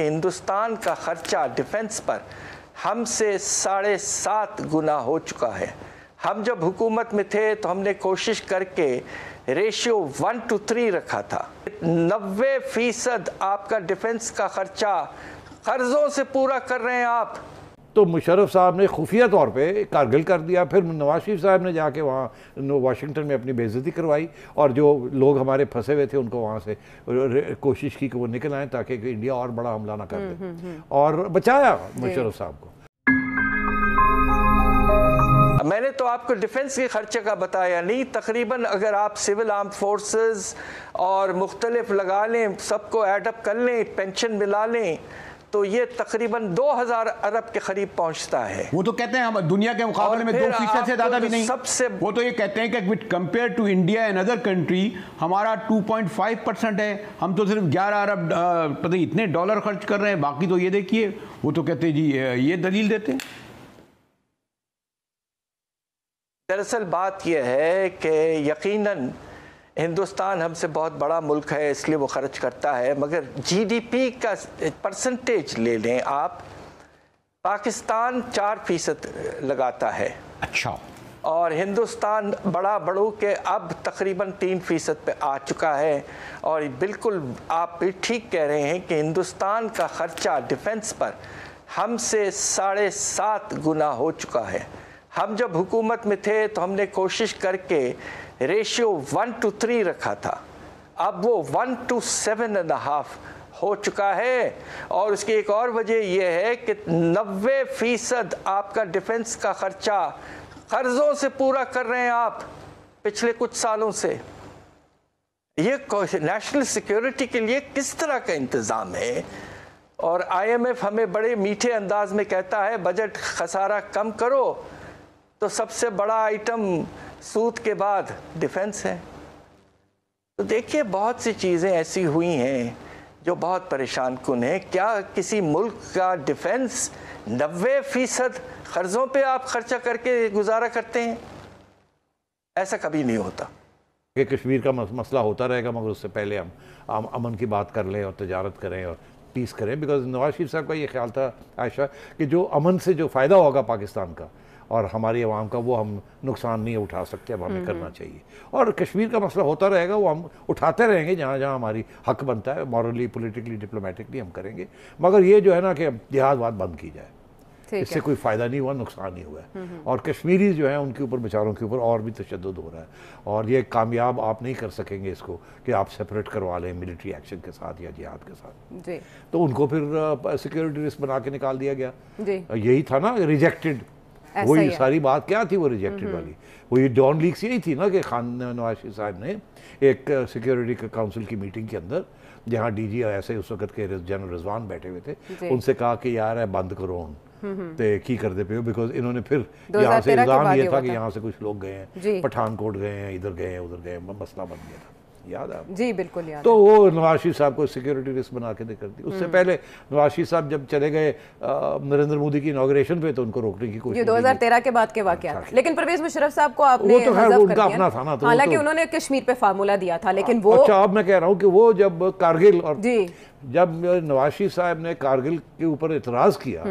कि हिंदुस्तान का खर्चा डिफेंस पर हमसे 7.5 गुना हो चुका है। हम जब हुकूमत में थे तो हमने कोशिश करके रेशियो 1:3 रखा था। 90% आपका डिफेंस का खर्चा कर्जों से पूरा कर रहे हैं आप। तो मुशर्रफ साहब ने खुफिया तौर पे कारगिल कर दिया, फिर नवाज शरीफ साहब ने जाके वहाँ वाशिंगटन में अपनी बेइज्जती करवाई और जो लोग हमारे फंसे हुए थे उनको वहाँ से कोशिश की कि वो निकल आए ताकि इंडिया और बड़ा हमला ना कर दे और बचाया मुशर्रफ साहब को। मैंने तो आपको डिफेंस के खर्चे का बताया नहीं, तकरीबन अगर आप सिविल आर्म फोर्सेस और मुख्तलिफ लगा लें, सबको एडअप कर लें, पेंशन मिला लें, तो ये तकरीबन 2000 अरब के करीब पहुंचता है। वो तो कहते हैं हम दुनिया के मुकाबले में 2% से ज्यादा भी नहीं। सबसे वो तो ये कहते हैं कि with compare to India and other country हमारा 2.5% है। हम तो सिर्फ 11 अरब पता नहीं इतने डॉलर खर्च कर रहे हैं, बाकी तो ये देखिए। वो तो कहते हैं जी ये दलील देते हैं। दरअसल बात यह है कि यकीनन हिंदुस्तान हमसे बहुत बड़ा मुल्क है इसलिए वो खर्च करता है, मगर जीडीपी का परसेंटेज ले लें आप, पाकिस्तान 4% लगाता है। अच्छा। और हिंदुस्तान बड़ू के अब तकरीबन 3% पे आ चुका है। और बिल्कुल आप भी ठीक कह रहे हैं कि हिंदुस्तान का खर्चा डिफेंस पर हमसे 7.5 गुना हो चुका है। हम जब हुकूमत में थे तो हमने कोशिश करके रेशियो 1:3 रखा था, अब वो 1:7.5 हो चुका है। और उसकी एक और वजह यह है कि 90% आपका डिफेंस का खर्चा कर्जों से पूरा कर रहे हैं आप पिछले कुछ सालों से। ये नेशनल सिक्योरिटी के लिए किस तरह का इंतज़ाम है? और IMF हमें बड़े मीठे अंदाज में कहता है बजट खसारा कम करो, तो सबसे बड़ा आइटम सूद के बाद डिफेंस है। तो देखिए बहुत सी चीज़ें ऐसी हुई हैं जो बहुत परेशान कुन है। क्या किसी मुल्क का डिफेंस 90% कर्जों पे आप खर्चा करके गुजारा करते हैं? ऐसा कभी नहीं होता। कि कश्मीर का मसला होता रहेगा, मगर उससे पहले हम अमन की बात कर लें और तजारत करें और पीस करें। बिकॉज नवाज शरीफ साहब का ये ख्याल था आयशा कि जो अमन से जो फ़ायदा होगा पाकिस्तान का और हमारी आवाम का, वो हम नुकसान नहीं उठा सकते, अब हमें करना चाहिए। और कश्मीर का मसला होता रहेगा, वो हम उठाते रहेंगे जहाँ जहाँ हमारी हक बनता है, मॉरली, पॉलिटिकली, डिप्लोमेटिकली हम करेंगे। मगर ये जो है ना कि जिहाद बंद की जाए, इससे कोई फ़ायदा नहीं हुआ, नुकसान नहीं हुआ है। और कश्मीरी जो है उनके ऊपर, बेचारों के ऊपर और भी तशद्दुद हो रहा है। और ये कामयाब आप नहीं कर सकेंगे इसको कि आप सेपरेट करवा लें मिलिट्री एक्शन के साथ या जिहाद के साथ जी। तो उनको फिर सिक्योरिटी रिस्क बना के निकाल दिया गया जी। यही था ना, रिजेक्टेड। वही सारी बात क्या थी वो रिजेक्टेड वाली, वो ये डॉन लीक्स यही थी ना कि खान नवाज शरीफ साहब ने एक सिक्योरिटी काउंसिल की मीटिंग के अंदर, जहाँ DG ऐसे उस वक्त के जनरल रिजवान बैठे हुए थे, उनसे कहा कि यार है बंद करो ते की करते पे हो। बिकॉज इन्होंने फिर यहाँ से इल्जाम ये था कि यहाँ से कुछ लोग गए हैं, पठानकोट गए हैं, इधर गए हैं, उधर गए हैं, मसला बन गया था। याद है जी? बिल्कुल याद। तो वो नवाज शरीफ साहब को सिक्योरिटी रिस्क बना के कर दी। उससे पहले नवाज शरीफ साहब जब चले गए नरेंद्र मोदी की इनॉग्रेशन पे, तो उनको रोकने की कोशिश। 2013 के बाद के वाकया। लेकिन परवेज मुशर्रफ साहब को आपने, वो तो खैर उनका अपना था ना, तो हालांकि उन्होंने कश्मीर पे फार्मूला दिया था, लेकिन वो अच्छा, अब मैं कह रहा हूँ कि वो जब कारगिल और जब नवाज शरीफ साहब ने कारगिल के ऊपर इतराज किया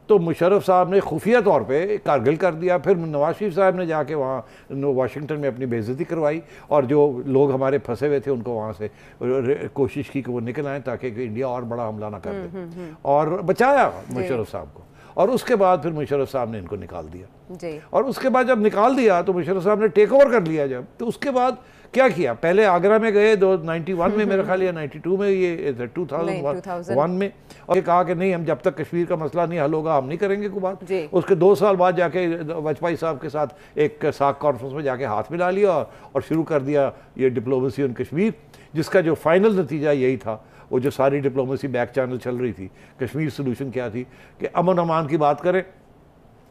तो मुशर्रफ साहब ने खुफिया तौर पे कारगिल कर दिया, फिर नवाज शरीफ साहब ने जाके वहाँ वाशिंगटन में अपनी बेइज्जती करवाई और जो लोग हमारे फंसे हुए थे उनको वहाँ से कोशिश की कि वो निकल आए ताकि इंडिया और बड़ा हमला ना कर दे और बचाया मुशर्रफ साहब को। और उसके बाद फिर मुशर्रफ साहब ने इनको निकाल दिया जी। और उसके बाद जब निकाल दिया तो मुशर्रफ साहब ने टेक ओवर कर लिया जब, तो उसके बाद क्या किया, पहले आगरा में गए 91 में मेरा ख्याल, या 92 में, ये 2001 में, और कहा कि नहीं, हम जब तक कश्मीर का मसला नहीं हल होगा हम नहीं करेंगे कोई बात। उसके 2 साल बाद जाके वाजपेयी साहब के साथ एक साख कॉन्फ्रेंस में जाके हाथ मिला लिया और शुरू कर दिया ये डिप्लोमेसी ऑन कश्मीर, जिसका जो फाइनल नतीजा यही था। वो जो सारी डिप्लोमेसी बैक चैनल चल रही थी, कश्मीर सोल्यूशन क्या थी कि अमन अमान की बात करें,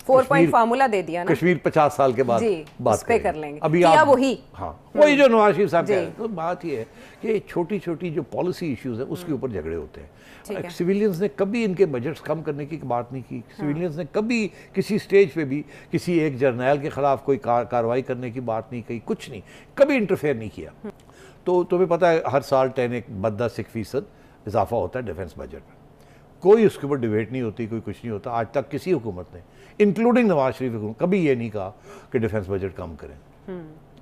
4 पॉइंट फार्मूला दे दिया ना, कश्मीर 50 साल के बाद बात पे कर लेंगे अभी आप वही। हाँ, वही जो नवाज शरीफ साहब कह, तो बात ये है कि छोटी छोटी जो पॉलिसी इश्यूज है उसके ऊपर झगड़े होते हैं। सिविलियंस ने कभी इनके बजट्स कम करने की बात नहीं की। सिविलियंस ने कभी किसी स्टेज पे भी किसी एक जर्नैल के खिलाफ कोई कार्रवाई करने की बात नहीं कही, कुछ नहीं, कभी इंटरफेयर नहीं किया। तो तुम्हें पता है हर साल 10 एक 10-1% इजाफा होता है डिफेंस बजट में। कोई उसके ऊपर डिबेट नहीं होती, कोई कुछ नहीं होता। आज तक किसी हुकूमत ने, इंक्लूडिंग नवाज शरीफ हुकूमत, कभी ये नहीं कहा कि डिफेंस बजट कम करें,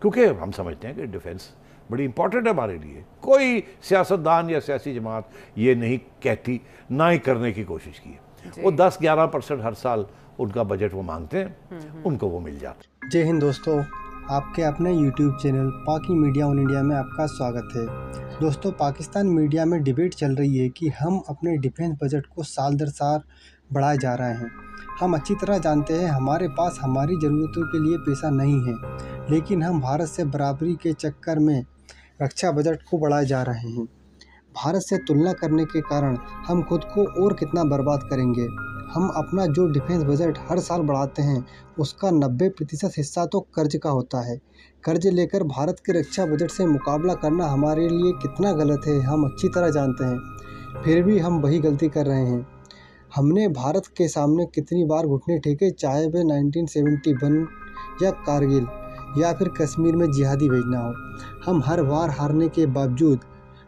क्योंकि हम समझते हैं कि डिफेंस बड़ी इंपॉर्टेंट है हमारे लिए। कोई सियासतदान या सियासी जमात ये नहीं कहती, ना ही करने की कोशिश की है। वो 10-11% हर साल उनका बजट वो मांगते हैं, उनको वो मिल जाता है। जय हिंद दोस्तों, आपके अपने YouTube चैनल पाकी मीडिया ऑन इंडिया में आपका स्वागत है। दोस्तों, पाकिस्तान मीडिया में डिबेट चल रही है कि हम अपने डिफेंस बजट को साल दर साल बढ़ाए जा रहे हैं। हम अच्छी तरह जानते हैं हमारे पास हमारी ज़रूरतों के लिए पैसा नहीं है, लेकिन हम भारत से बराबरी के चक्कर में रक्षा बजट को बढ़ाए जा रहे हैं। भारत से तुलना करने के कारण हम खुद को और कितना बर्बाद करेंगे। हम अपना जो डिफेंस बजट हर साल बढ़ाते हैं उसका 90% हिस्सा तो कर्ज का होता है। कर्ज लेकर भारत के रक्षा बजट से मुकाबला करना हमारे लिए कितना गलत है हम अच्छी तरह जानते हैं, फिर भी हम वही गलती कर रहे हैं। हमने भारत के सामने कितनी बार घुटने टेके, चाहे वह 1971 या कारगिल या फिर कश्मीर में जिहादी भेजना हो। हम हर बार हारने के बावजूद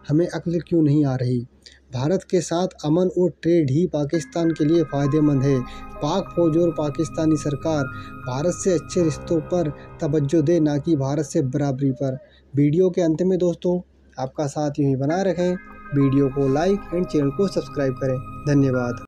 हमें अक्ल क्यों नहीं आ रही। भारत के साथ अमन और ट्रेड ही पाकिस्तान के लिए फ़ायदेमंद है। पाक फौज और पाकिस्तानी सरकार भारत से अच्छे रिश्तों पर तवज्जो दे, ना कि भारत से बराबरी पर। वीडियो के अंत में दोस्तों आपका साथ यूँ ही बनाए रखें। वीडियो को लाइक एंड चैनल को सब्सक्राइब करें। धन्यवाद।